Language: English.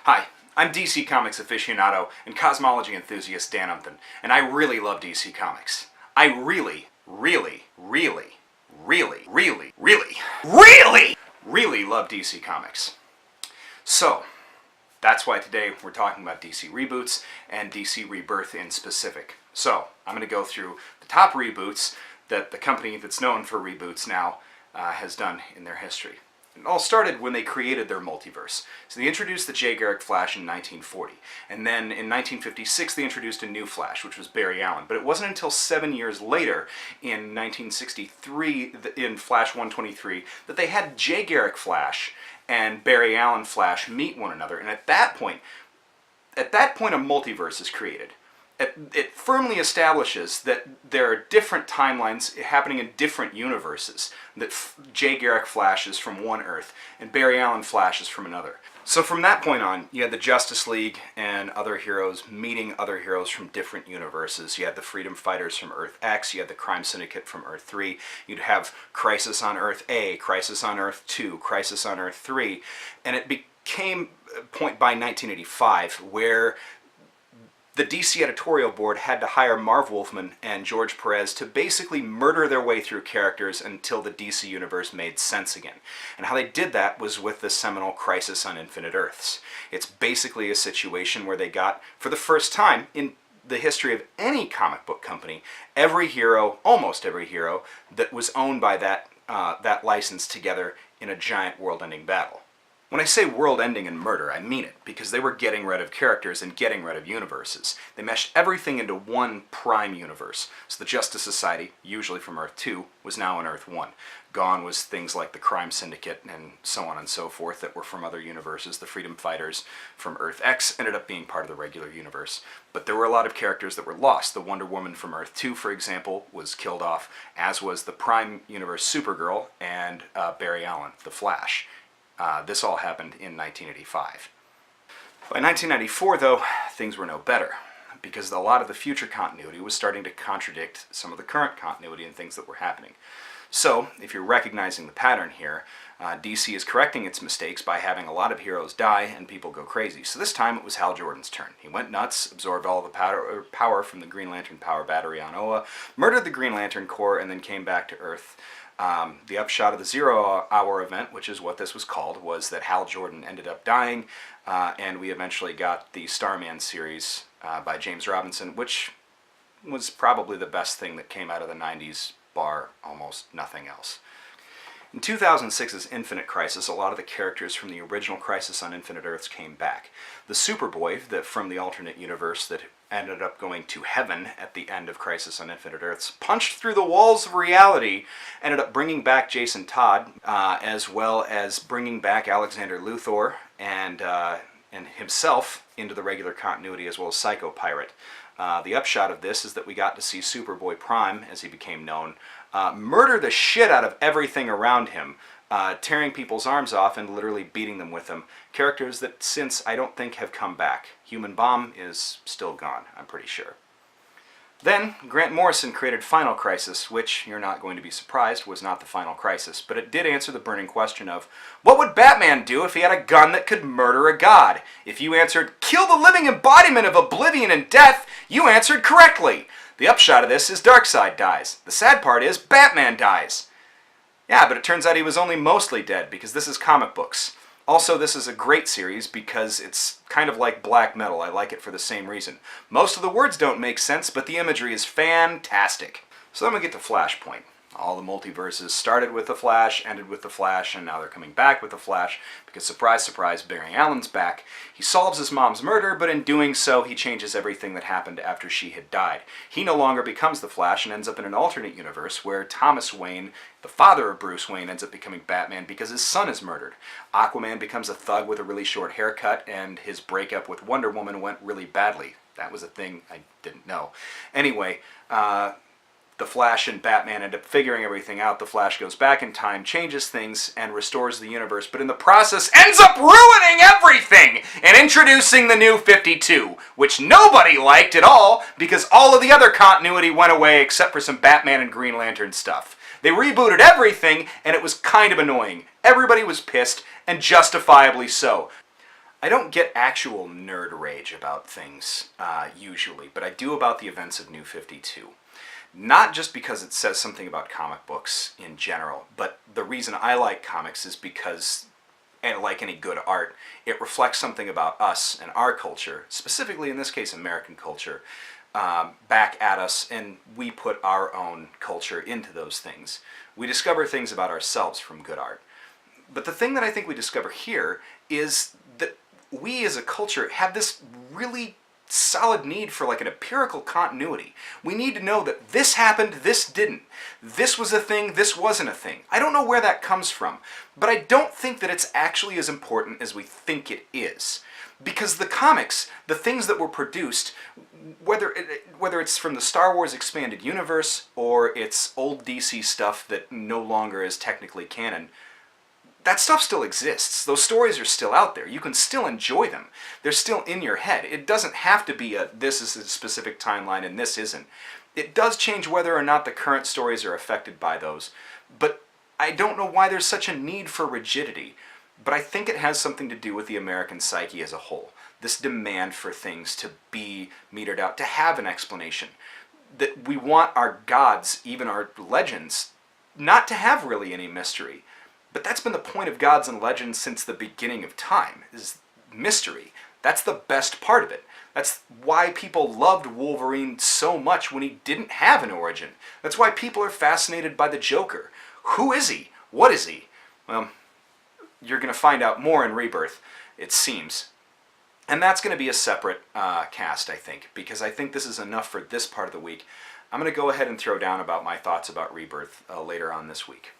Hi, I'm DC Comics aficionado and cosmology enthusiast Dan Umpton, and I really love DC Comics. I really love DC Comics. So, that's why today we're talking about DC reboots and DC Rebirth in specific. So, I'm going to go through the top reboots that the company that's known for reboots now has done in their history. It all started when they created their multiverse. So they introduced the Jay Garrick Flash in 1940. And then in 1956 they introduced a new Flash, which was Barry Allen. But it wasn't until 7 years later, in 1963, in Flash 123, that they had Jay Garrick Flash and Barry Allen Flash meet one another. And at that point a multiverse is created. It firmly establishes that there are different timelines happening in different universes, that Jay Garrick Flash is from one Earth and Barry Allen Flash is from another. So from that point on, you had the Justice League and other heroes meeting other heroes from different universes. You had the Freedom Fighters from Earth X, you had the Crime Syndicate from Earth 3, you'd have Crisis on Earth A, Crisis on Earth 2, Crisis on Earth 3, and it became a point by 1985 where the DC editorial board had to hire Marv Wolfman and George Perez to basically murder their way through characters until the DC universe made sense again. And how they did that was with the seminal Crisis on Infinite Earths. It's basically a situation where they got, for the first time in the history of any comic book company, every hero, almost every hero, that was owned by that license together in a giant world-ending battle. When I say world-ending and murder, I mean it, because they were getting rid of characters and getting rid of universes. They meshed everything into one prime universe. So the Justice Society, usually from Earth 2, was now in Earth 1. Gone was things like the Crime Syndicate and so on and so forth that were from other universes. The Freedom Fighters from Earth X ended up being part of the regular universe. But there were a lot of characters that were lost. The Wonder Woman from Earth 2, for example, was killed off, as was the Prime Universe Supergirl and Barry Allen, the Flash. This all happened in 1985. By 1994, though, things were no better, because a lot of the future continuity was starting to contradict some of the current continuity and things that were happening. So, if you're recognizing the pattern here, DC is correcting its mistakes by having a lot of heroes die and people go crazy. So this time it was Hal Jordan's turn. He went nuts, absorbed all the power from the Green Lantern power battery on Oa, murdered the Green Lantern Corps, and then came back to Earth. The upshot of the 0 Hour event, which is what this was called, was that Hal Jordan ended up dying, and we eventually got the Starman series by James Robinson, which was probably the best thing that came out of the 90s, bar almost nothing else. In 2006's Infinite Crisis, a lot of the characters from the original Crisis on Infinite Earths came back. The Superboy, from the alternate universe that ended up going to heaven at the end of Crisis on Infinite Earths, punched through the walls of reality, ended up bringing back Jason Todd, as well as bringing back Alexander Luthor and himself into the regular continuity, as well as Psycho Pirate. The upshot of this is that we got to see Superboy Prime, as he became known, murder the shit out of everything around him, tearing people's arms off and literally beating them with them. Characters that since I don't think have come back. Human Bomb is still gone, I'm pretty sure. Then, Grant Morrison created Final Crisis, which, you're not going to be surprised, was not the final crisis, but it did answer the burning question of, what would Batman do if he had a gun that could murder a god? If you answered, kill the living embodiment of oblivion and death, you answered correctly. The upshot of this is Darkseid dies. The sad part is, Batman dies. Yeah, but it turns out he was only mostly dead, because this is comic books. Also, this is a great series because it's kind of like black metal. I like it for the same reason. Most of the words don't make sense, but the imagery is fantastic. So then we get to Flashpoint. All the multiverses started with the Flash, ended with the Flash, and now they're coming back with the Flash because, surprise, surprise, Barry Allen's back. He solves his mom's murder, but in doing so, he changes everything that happened after she had died. He no longer becomes the Flash and ends up in an alternate universe where Thomas Wayne, the father of Bruce Wayne, ends up becoming Batman because his son is murdered. Aquaman becomes a thug with a really short haircut, and his breakup with Wonder Woman went really badly. That was a thing I didn't know. Anyway, the Flash and Batman end up figuring everything out. The Flash goes back in time, changes things, and restores the universe, but in the process ends up ruining everything and introducing the New 52, which nobody liked at all because all of the other continuity went away except for some Batman and Green Lantern stuff. They rebooted everything, and it was kind of annoying. Everybody was pissed, and justifiably so. I don't get actual nerd rage about things usually, but I do about the events of New 52. Not just because it says something about comic books in general, but the reason I like comics is because, and like any good art, it reflects something about us and our culture, specifically in this case American culture, back at us, and we put our own culture into those things. We discover things about ourselves from good art. But the thing that I think we discover here is that we as a culture have this really solid need for like an empirical continuity. We need to know that this happened, this didn't. This was a thing, this wasn't a thing. I don't know where that comes from, but I don't think that it's actually as important as we think it is. Because the comics, the things that were produced, whether it's from the Star Wars expanded universe or it's old DC stuff that no longer is technically canon, that stuff still exists. Those stories are still out there. You can still enjoy them. They're still in your head. It doesn't have to be this is a specific timeline and this isn't. It does change whether or not the current stories are affected by those. But I don't know why there's such a need for rigidity. But I think it has something to do with the American psyche as a whole. This demand for things to be metered out, to have an explanation. That we want our gods, even our legends, not to have really any mystery. But that's been the point of gods and legends since the beginning of time, is mystery. That's the best part of it. That's why people loved Wolverine so much when he didn't have an origin. That's why people are fascinated by the Joker. Who is he? What is he? Well, you're going to find out more in Rebirth, it seems. And that's going to be a separate cast, I think, because I think this is enough for this part of the week. I'm going to go ahead and throw down about my thoughts about Rebirth later on this week.